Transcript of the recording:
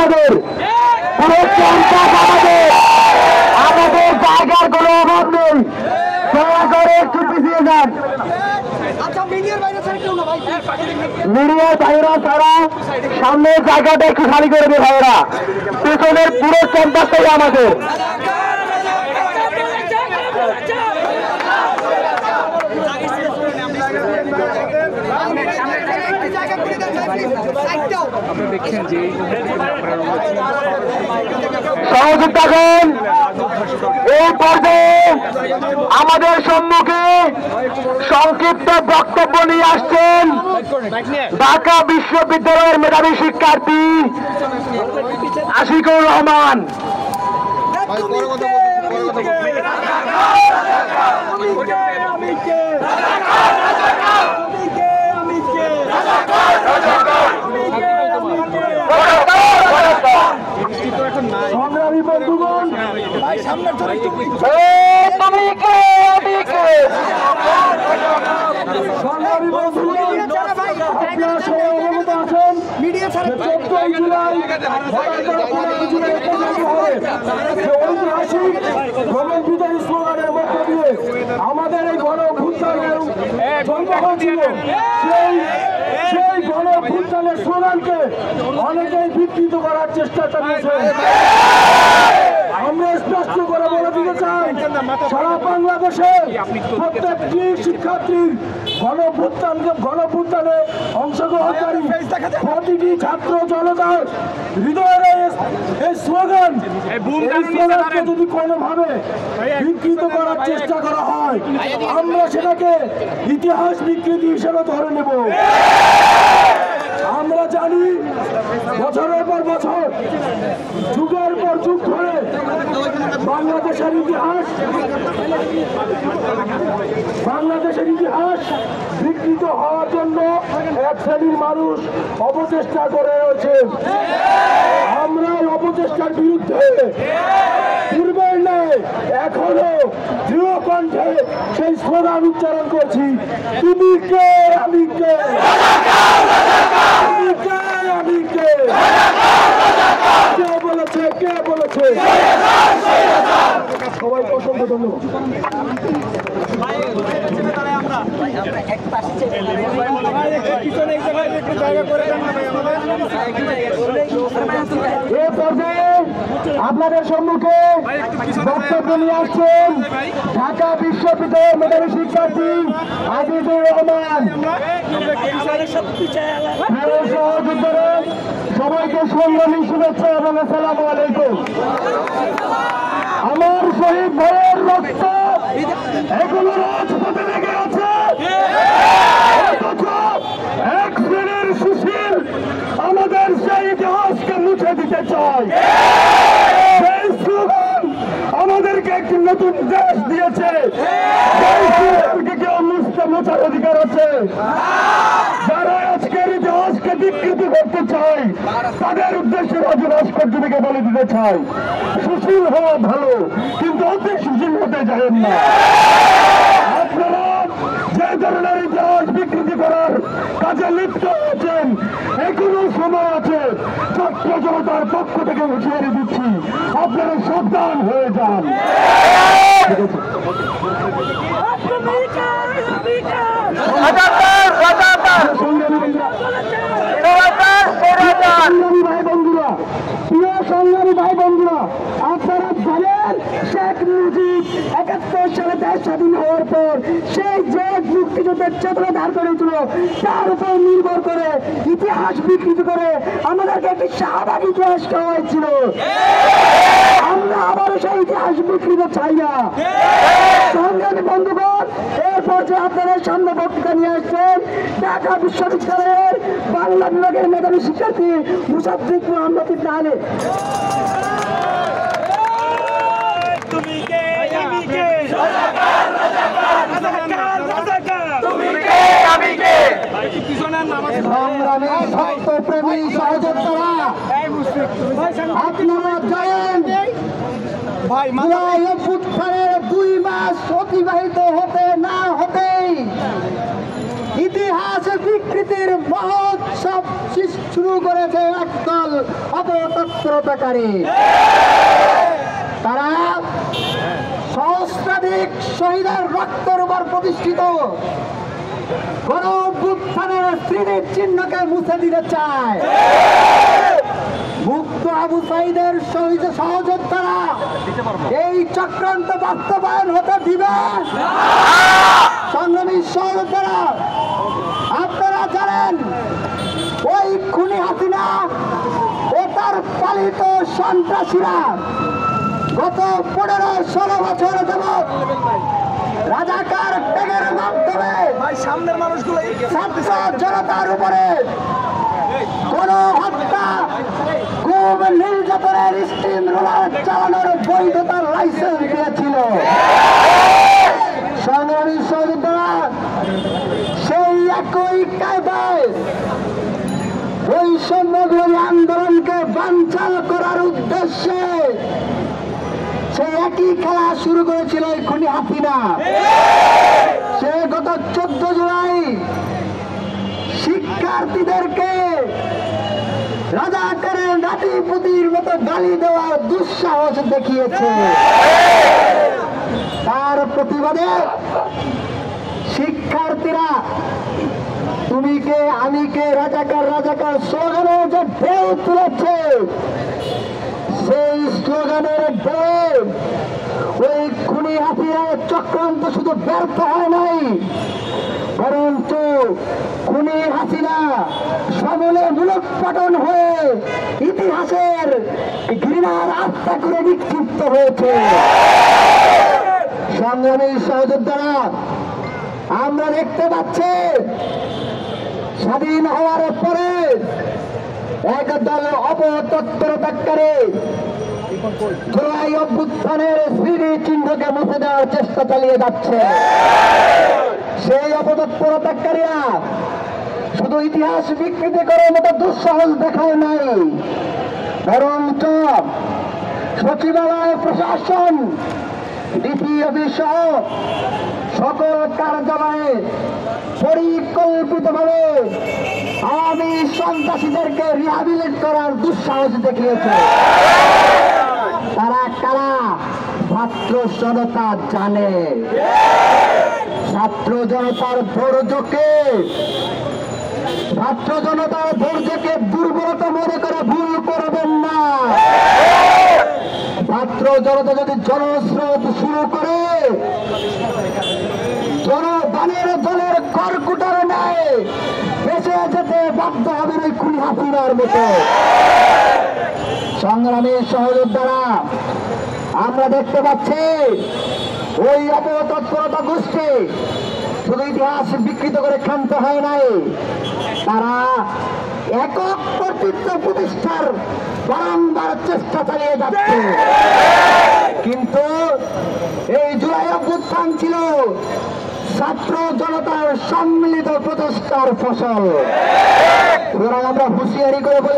আমাদের, পুরো ক্যাম্পাস আমাদের, আমাদের জায়গার কোনো অভাব নেই। দয়া করে একটু পিছিয়ে যান। মিডিয়ার বাইরা ছাড়া সামনের জায়গাটা একটু খালি করে দেবে ভাইরা। পেছনের পুরো ক্যাম্পাসটাই আমাদের। সহযোগ থাকুন। এই পর্যায়ে আমাদের সম্মুখে সংক্ষিপ্ত বক্তব্য নিয়ে আসছেন ঢাকা বিশ্ববিদ্যালয়ের মেধাবী শিক্ষার্থী আশিকুর রহমান। সংগ্রামী বন্ধুগণ, সংগ্রামী বন্ধুগণ, আপনারা সবাই অবগত আছেন 14ই জুলাই ঐতিহাসিক ভ্রমণ বিদায়ী স্লোগানের মধ্য দিয়ে আমাদের এই গণ অভ্যুত্থানের জন্ম হয়েছিল। সেই গণ অভ্যুত্থানের স্লোগানকে অনেকেই বিকৃত করার চেষ্টা চালিয়েছে। আমরা স্পষ্ট করে বলে দিতে চাই, সারা বাংলাদেশে প্রত্যেকটি শিক্ষার্থীর গণ অভ্যুত্থানে অংশগ্রহণকারী প্রতিটি ছাত্র জনতার হৃদয়ের এই স্লোগানকে যদি কোনোভাবে বিকৃত করার চেষ্টা করা হয়, আমরা সেটাকে ইতিহাস বিকৃতি হিসেবে ধরে নেব। আমরা জানি বছরের পর বছর, যুগের পর যুগ ধরে বাংলাদেশের ইতিহাস বিকৃত হওয়ার জন্য এক শ্রেণীর মানুষ অপচেষ্টা করে রয়েছে। আমরা অপচেষ্টার বিরুদ্ধে পূর্বের নেই এখনো দৃঢ় কণ্ঠে সেই স্লোগান উচ্চারণ করছি, তুমি কে আমি কে, তুমি কে আমি কে, কে বলেছে, কে বলেছে। সবাইকে অসংখ্য ধন্যবাদ। এ পর্যায়ে আপনাদের সম্মুখে বক্তব্য নিয়ে আসছেন ঢাকা বিশ্ববিদ্যালয়ের মেধাবী শিক্ষার্থী আজিজুর রহমান। সবাইকে সংগ্রামী শুভেচ্ছা এবং আসসালামু আলাইকুম। আমার শহীদ ভাইয়ের রক্ত এগুলো রাজপথে লেগে আছে। এক শ্রেণীর সুশীল আমাদের সেই ইতিহাসকে মুছে দিতে চায়। সেই স্লোগান আমাদেরকে একটি নতুন দেশ দিয়েছে, সেই স্লোগানকে কেউ মোছার অধিকার আছে। যারা আজকের ইতিহাসকে বিকৃতি করতে চায়, তাদের উদ্দেশ্যে রাজু ভাস্কর্য থেকে বলে দিতে চাই, সুশীল হওয়া ভালো, কিন্তু অতি সুশীল হতে যাবেন না। আপনারা যে ধরনের ইতিহাস বিকৃতি করার কাজে লিপ্ত হয়েছেন, এখনো সময় আছে। ছাত্র জনতার পক্ষ থেকে হুঁশিয়ারি দিচ্ছি, আপনারা সাবধান হয়ে যান। সংগ্রামী ভাই বন্ধুরা, আপনারা জানেন শেখ মুজিব ৭১ সালে দেশ স্বাধীন হওয়ার পর সেই যে মুক্তিযুদ্ধের চেতনা ধার করেছিল, তার উপর নির্ভর করে ইতিহাস বিকৃত করে আমাদেরকে একটি শাহবাগ ইতিহাস দেওয়া হয়েছিল। আমরা আবারও সেই ইতিহাস বিকৃত চাই না। সংগ্রামী বন্ধুগণ, এই পর্যায়ে আপনাদের সামনে বক্তৃতা নিয়ে আসছেন ঢাকা বিশ্ববিদ্যালয়ের বাংলা বিভাগের মেধাবী শিক্ষার্থী মুসাদ্দিক মোহাম্মদ ইবনে আলী। সংগ্রামী সত্যপ্রেমী সহযোদ্ধারা, আপনারা জানেন অভ্যুত্থানের ২ মাস অতিবাহিত হতে না হতেই ইতিহাস বিকৃতির মহোৎসব শুরু করেছে একদল অপহৃত তৎপরতাকারী। তারা সহস্রাধিক শহীদের রক্তের উপর প্রতিষ্ঠিত গণ অভ্যুত্থানের স্মৃতির চিহ্নকে মুছে দিতে চায়। মুক্ত আবু সাঈদের সহযোদ্ধারা এই চক্রান্ত বাস্তবায়ন হতে দিবে। সংগ্রামী সহযোদ্ধারা, আপনারা জানেন ওই খুনি হাসিনা ও তার পালিত সন্ত্রাসীরা গত 15-16 বছর যাবৎ রাজাকার ট্যাগের মাধ্যমে ছাত্র জনতার উপরে কোন হত্যা, খুব নির্যাতনের স্টিম রোলার চালানোর বৈধতার লাইসেন্স দিয়েছিল। সংগ্রামী সহযোদ্ধারা, সেই একই কায়দায় বৈষম্যবিরোধী আন্দোলনকে বানচাল করার উদ্দেশ্যে সেই একই খেলা শুরু করেছিল এই খুনি হাসিনা। সে গত 14 জুলাই শিক্ষার্থীদেরকে রাজাকারের নাতিপুতির মতো গালি দেওয়ার দুঃসাহস দেখিয়েছে। তার প্রতিবাদে শিক্ষার্থীরা তুমি কে আমি কে রাজাকার রাজাকার স্লোগানে যে ঢেউ তুলেছে, সেই স্লোগানের ঢেউ ওই খুনি হাসিনার চক্রান্ত শুধু ব্যর্থ হয় নাই, বরঞ্চ খুনি হাসিনা সমলে মূলোৎপাটন হয়ে ইতিহাসের ঘৃণার আস্থা করে নিক্ষিপ্ত হয়েছে। সংগ্রামী সহযোদ্ধারা, আমরা দেখতে পাচ্ছি স্বাধীন হওয়ার পরে একদল অপতৎপরতাকারী জুলাই অভ্যুত্থানের স্মৃতি চিহ্নকে মুছে দেওয়ার চেষ্টা চালিয়ে যাচ্ছে। সেই অপতৎপরতাকারীরা শুধু ইতিহাস বিকৃতি করার মতো দুঃসাহস দেখায় নাই, বরঞ্চ সচিবালয়, প্রশাসন, ডিসি অফিস সহ সকল কার্যালয়ে পরিকল্পিতভাবে আওয়ামী সন্ত্রাসীদেরকে রিহাবিলিট করার দুঃসাহস দেখিয়েছে। তারা কারা? ছাত্র জনতা জানে। ছাত্র জনতার ধৈর্যকে দুর্বলতা মনে করে ভুল করবেন না। ছাত্র জনতা যদি জনস্রোত শুরু করে জনগণের দলের কর্কুটার নেয় বেঁচে যেতে বাধ্য হবেন ওই খুনি হাসিনার মতো। সংগ্রামী সহযোদ্ধারা, আমরা দেখতে পাচ্ছি ওই অপতৎপরতা গোষ্ঠী শুধু ইতিহাস বিকৃত করে ক্ষান্ত হয় নাই, তারা একক কর্তৃত্ব প্রতিষ্ঠার বারংবার চেষ্টা চালিয়ে যাচ্ছে। কিন্তু এই জুলাই অভ্যুত্থান ছিল ছাত্র জনতার সম্মিলিত প্রচেষ্টার ফসল। সুতরাং আমরা হুঁশিয়ারি করে বলে